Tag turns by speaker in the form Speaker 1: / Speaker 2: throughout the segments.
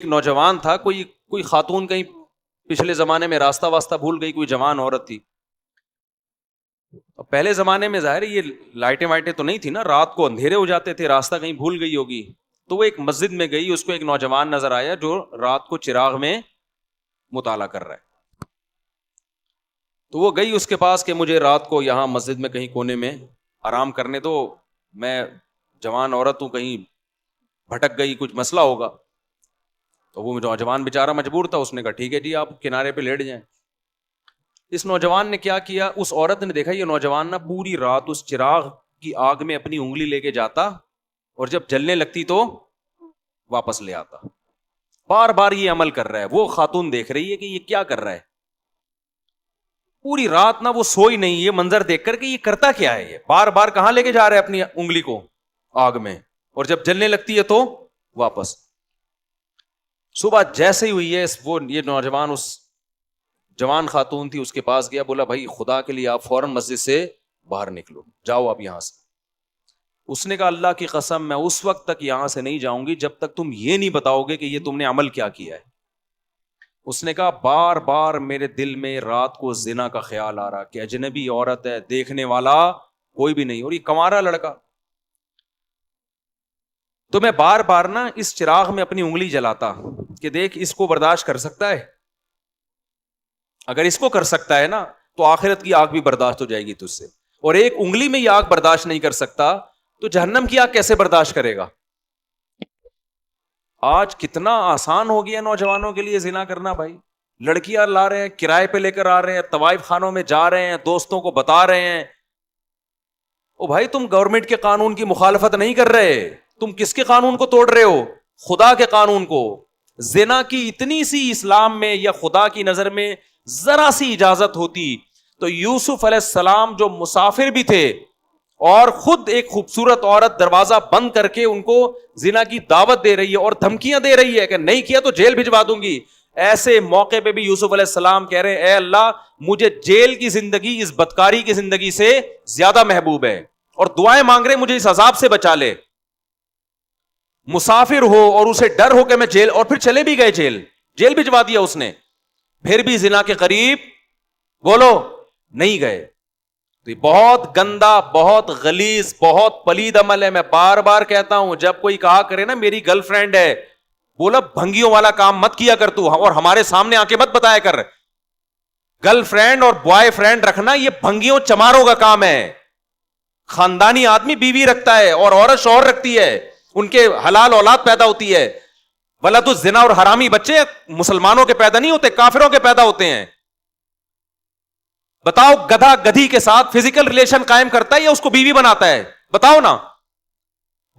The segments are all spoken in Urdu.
Speaker 1: ایک نوجوان تھا, کوئی خاتون کہیں پچھلے زمانے میں راستہ واسطہ بھول گئی, کوئی جوان عورت تھی. پہلے زمانے میں ظاہر یہ لائٹیں وائٹیں تو نہیں تھی نا, رات کو اندھیرے ہو جاتے تھے, راستہ کہیں بھول گئی ہوگی. تو وہ ایک مسجد میں گئی, اس کو ایک نوجوان نظر آیا جو رات کو چراغ میں مطالعہ کر رہا ہے. تو وہ گئی اس کے پاس کہ مجھے رات کو یہاں مسجد میں کہیں کونے میں آرام کرنے دو, میں جوان عورت ہوں, کہیں بھٹک گئی, کچھ مسئلہ ہوگا. تو وہ نوجوان بیچارہ مجبور تھا, اس نے کہا ٹھیک ہے جی آپ کنارے پہ لیٹ جائیں. اس نوجوان نے کیا کیا, اس عورت نے دیکھا یہ نوجوان نا پوری رات اس چراغ کی آگ میں اپنی انگلی لے کے جاتا اور جب جلنے لگتی تو واپس لے آتا. بار بار یہ عمل کر رہا ہے. وہ خاتون دیکھ رہی ہے کہ یہ کیا کر رہا ہے, پوری رات نہ وہ سوئی نہیں, یہ منظر دیکھ کر کہ یہ کرتا کیا ہے, یہ بار بار کہاں لے کے جا رہا ہے اپنی انگلی کو آگ میں, اور جب جلنے لگتی ہے تو واپس. صبح جیسے ہی ہوئی ہے یہ نوجوان اس جوان خاتون تھی اس کے پاس گیا, بولا بھائی خدا کے لیے آپ فوراً مسجد سے باہر نکلو, جاؤ آپ یہاں سے. اس نے کہا اللہ کی قسم میں اس وقت تک یہاں سے نہیں جاؤں گی جب تک تم یہ نہیں بتاؤ گے کہ یہ تم نے عمل کیا کیا ہے. اس نے کہا بار بار میرے دل میں رات کو زنا کا خیال آ رہا کہ اجنبی عورت ہے, دیکھنے والا کوئی بھی نہیں, اور یہ کنوارا لڑکا. تو میں بار بار نا اس چراغ میں اپنی انگلی جلاتا کہ دیکھ اس کو برداشت کر سکتا ہے, اگر اس کو کر سکتا ہے نا تو آخرت کی آگ بھی برداشت ہو جائے گی تجھ سے, اور ایک انگلی میں یہ آگ برداشت نہیں کر سکتا تو جہنم کی آگ کیسے برداشت کرے گا. آج کتنا آسان ہو گیا نوجوانوں کے لیے زنا کرنا بھائی. لڑکیاں لا رہے ہیں, کرائے پہ لے کر آ رہے ہیں, طوائف خانوں میں جا رہے ہیں, دوستوں کو بتا رہے ہیں. او بھائی تم گورنمنٹ کے قانون کی مخالفت نہیں کر رہے, تم کس کے قانون کو توڑ رہے ہو, خدا کے قانون کو. زنا کی اتنی سی اسلام میں یا خدا کی نظر میں ذرا سی اجازت ہوتی تو یوسف علیہ السلام جو مسافر بھی تھے اور خود ایک خوبصورت عورت دروازہ بند کر کے ان کو زنا کی دعوت دے رہی ہے اور دھمکیاں دے رہی ہے کہ نہیں کیا تو جیل بھجوا دوں گی, ایسے موقع پہ بھی یوسف علیہ السلام کہہ رہے اے اللہ مجھے جیل کی زندگی اس بدکاری کی زندگی سے زیادہ محبوب ہے, اور دعائیں مانگ رہے مجھے اس عذاب سے بچا لے. مسافر ہو اور اسے ڈر ہو کہ میں جیل, اور پھر چلے بھی گئے جیل بھجوا دیا اس نے, پھر بھی زنا کے قریب بولو نہیں گئے. تو یہ بہت گندا, بہت غلیظ, بہت پلید عمل ہے. میں بار بار کہتا ہوں جب کوئی کہا کرے نا میری گرل فرینڈ ہے, بولا بھنگیوں والا کام مت کیا کر تو, اور ہمارے سامنے آ کے مت بتایا کر. گرل فرینڈ اور بوائے فرینڈ رکھنا یہ بھنگیوں چماروں کا کام ہے. خاندانی آدمی بیوی رکھتا ہے اور عورت شوہر رکھتی ہے, ان کے حلال اولاد پیدا ہوتی ہے. ولد الزنا اور حرامی بچے مسلمانوں کے پیدا نہیں ہوتے, کافروں کے پیدا ہوتے ہیں. بتاؤ گدھا گدھی کے ساتھ فزیکل ریلیشن قائم کرتا ہے یا اس کو بیوی بناتا ہے؟ بتاؤ نا,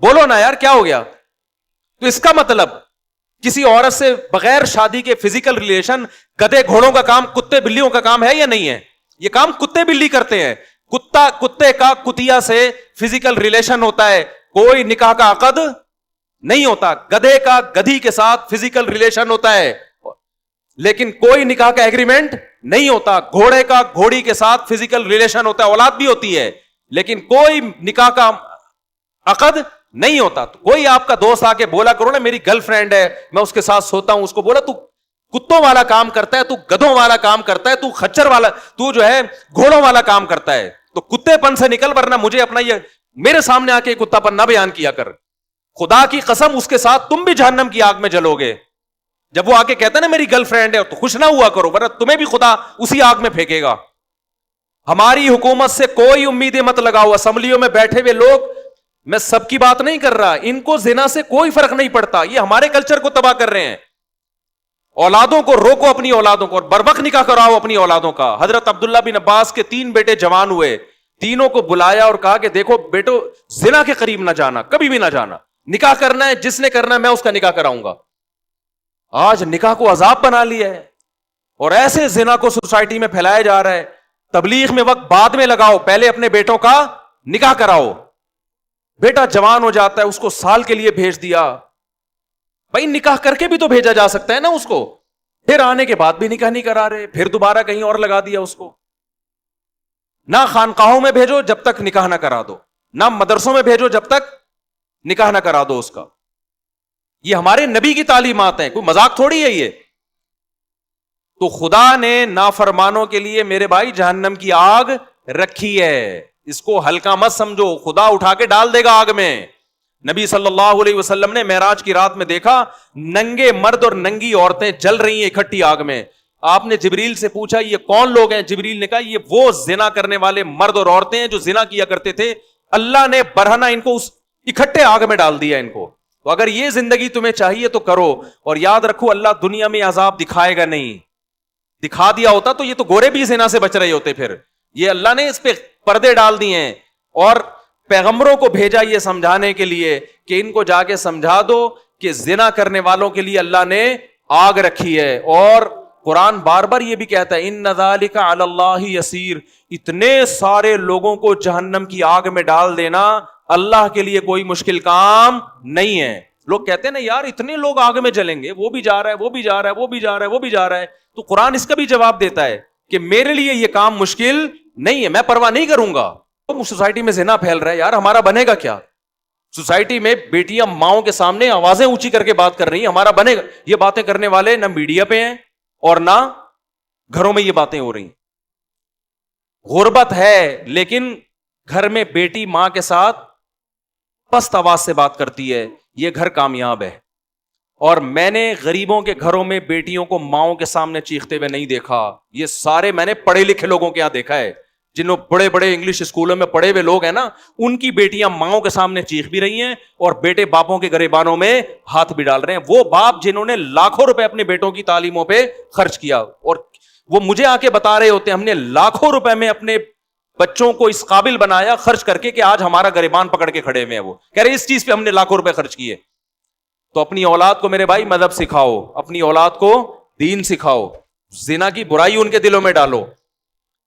Speaker 1: بولو نا یار کیا ہو گیا. تو اس کا مطلب کسی عورت سے بغیر شادی کے فزیکل ریلیشن گدھے گھوڑوں کا کام, کتے بلیوں کا کام ہے یا نہیں ہے؟ یہ کام کتے بلی کرتے ہیں. کتے کا کتیا سے فزیکل ریلیشن ہوتا ہے, کوئی نکاح کا عقد نہیں ہوتا. گدھے کا گدھی کے ساتھ فزیکل ریلیشن ہوتا ہے لیکن کوئی نکاح کا ایگریمنٹ نہیں ہوتا. گھوڑے کا گھوڑی کے ساتھ فزیکل ریلیشن ہوتا ہے, اولاد بھی ہوتی ہے, لیکن کوئی نکاح کا عقد نہیں ہوتا. تو کوئی آپ کا دوست آ کے بولا کرو نا میری گرل فرینڈ ہے, میں اس کے ساتھ سوتا ہوں, اس کو بولا تو کتوں والا کام کرتا ہے, تو گدھوں والا کام کرتا ہے, تو خچر والا, تو جو ہے گھوڑوں والا کام کرتا ہے. تو کتے پن سے نکل, ورنہ مجھے اپنا یہ میرے سامنے آ کے کتا پن نہ بیان کیا کر. خدا کی قسم اس کے ساتھ تم بھی جہنم کی آگ میں جلو گے. جب وہ آ کے کہتا ہے نا میری گرل فرینڈ ہے تو خوش نہ ہوا کرو, ورنہ تمہیں بھی خدا اسی آگ میں پھینکے گا. ہماری حکومت سے کوئی امیدیں مت لگاؤ. اسمبلیوں میں بیٹھے ہوئے لوگ, میں سب کی بات نہیں کر رہا, ان کو زنا سے کوئی فرق نہیں پڑتا, یہ ہمارے کلچر کو تباہ کر رہے ہیں. اولادوں کو روکو, اپنی اولادوں کو, اور بروقت نکاح کراؤ اپنی اولادوں کا. حضرت عبداللہ بن عباس کے 3 بیٹے جوان ہوئے, تینوں کو بلایا اور کہا کہ دیکھو بیٹو زنا کے قریب نہ جانا, کبھی بھی نہ جانا. نکاح کرنا ہے جس نے کرنا ہے میں اس کا نکاح کراؤں گا. آج نکاح کو عذاب بنا لیا ہے اور ایسے زنا کو سوسائٹی میں پھیلایا جا رہا ہے. تبلیغ میں وقت بعد میں لگاؤ, پہلے اپنے بیٹوں کا نکاح کراؤ. بیٹا جوان ہو جاتا ہے, اس کو سال کے لیے بھیج دیا. بھائی نکاح کر کے بھی تو بھیجا جا سکتا ہے نا اس کو, پھر آنے کے بعد بھی نکاح نہیں کرا رہے, پھر دوبارہ کہیں اور لگا دیا اس کو. نہ خانقاہوں میں بھیجو جب تک نکاح نہ کرا دو, نہ مدرسوں میں بھیجو جب تک نکاح نہ کرا دو اس کا. یہ ہمارے نبی کی تعلیمات ہیں, کوئی مذاق تھوڑی ہے یہ. تو خدا نے نافرمانوں کے لیے میرے بھائی جہنم کی آگ رکھی ہے, اس کو ہلکا مت سمجھو, خدا اٹھا کے ڈال دے گا آگ میں. نبی صلی اللہ علیہ وسلم نے معراج کی رات میں دیکھا ننگے مرد اور ننگی عورتیں جل رہی ہیں اکٹھی آگ میں. آپ نے جبریل سے پوچھا یہ کون لوگ ہیں؟ جبریل نے کہا یہ وہ زنا کرنے والے مرد اور عورتیں ہیں جو زنا کیا کرتے تھے, اللہ نے برہنہ ان کو اس اکٹھے آگ میں ڈال دیا ان کو. تو اگر یہ زندگی تمہیں چاہیے تو کرو, اور یاد رکھو اللہ دنیا میں عذاب دکھائے گا نہیں. دکھا دیا ہوتا تو یہ تو گورے بھی زنا سے بچ رہے ہوتے. پھر یہ اللہ نے اس پہ پردے ڈال دیے ہیں, اور پیغمبروں کو بھیجا یہ سمجھانے کے لیے کہ ان کو جا کے سمجھا دو کہ زنا کرنے والوں کے لیے اللہ نے آگ رکھی ہے. اور قرآن بار بار یہ بھی کہتا ہے ان ذالک علی اللہ یسیر, اتنے سارے لوگوں کو جہنم کی آگ میں ڈال دینا اللہ کے لیے کوئی مشکل کام نہیں ہے. لوگ کہتے ہیں نا یار اتنے لوگ آگ میں جلیں گے, وہ بھی جا رہا ہے, وہ بھی جا رہا ہے, وہ بھی جا رہا ہے, وہ بھی جا رہا ہے. تو قرآن اس کا بھی جواب دیتا ہے کہ میرے لیے یہ کام مشکل نہیں ہے, میں پرواہ نہیں کروں گا. سوسائٹی میں زنا پھیل رہا ہے یار, ہمارا بنے گا کیا؟ سوسائٹی میں بیٹیاں ماؤں کے سامنے آوازیں اونچی کر کے بات کر رہی ہیں, ہمارا بنے گا؟ یہ باتیں کرنے والے نہ میڈیا پہ ہیں اور نہ گھروں میں یہ باتیں ہو رہی. غربت ہے لیکن گھر میں بیٹی ماں کے ساتھ پست آواز سے بات کرتی ہے, یہ گھر کامیاب ہے. اور میں نے غریبوں کے گھروں میں بیٹیوں کو ماؤں کے سامنے چیختے ہوئے نہیں دیکھا. یہ سارے میں نے پڑھے لکھے لوگوں کے یہاں دیکھا ہے, جنہوں بڑے بڑے انگلش اسکولوں میں پڑھے ہوئے لوگ ہیں نا, ان کی بیٹیاں ماؤں کے سامنے چیخ بھی رہی ہیں اور بیٹے باپوں کے گریبانوں میں ہاتھ بھی ڈال رہے ہیں. وہ باپ جنہوں نے لاکھوں روپے اپنے بیٹوں کی تعلیموں پہ خرچ کیا, اور وہ مجھے آ کے بتا رہے ہوتے ہیں ہم نے لاکھوں روپے میں اپنے بچوں کو اس قابل بنایا خرچ کر کے کہ آج ہمارا گریبان پکڑ کے کھڑے ہوئے ہیں. وہ کہہ رہے اس چیز پہ ہم نے لاکھوں روپے خرچ کیے. تو اپنی اولاد کو میرے بھائی مذہب سکھاؤ, اپنی اولاد کو دین سکھاؤ, زنا کی برائی ان کے دلوں میں ڈالو.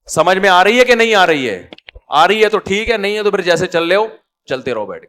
Speaker 1: سمجھ میں آ رہی ہے کہ نہیں آ رہی ہے؟ آ رہی ہے تو ٹھیک ہے, نہیں ہے تو پھر جیسے چل رہے ہو چلتے رہو بیٹھ کے.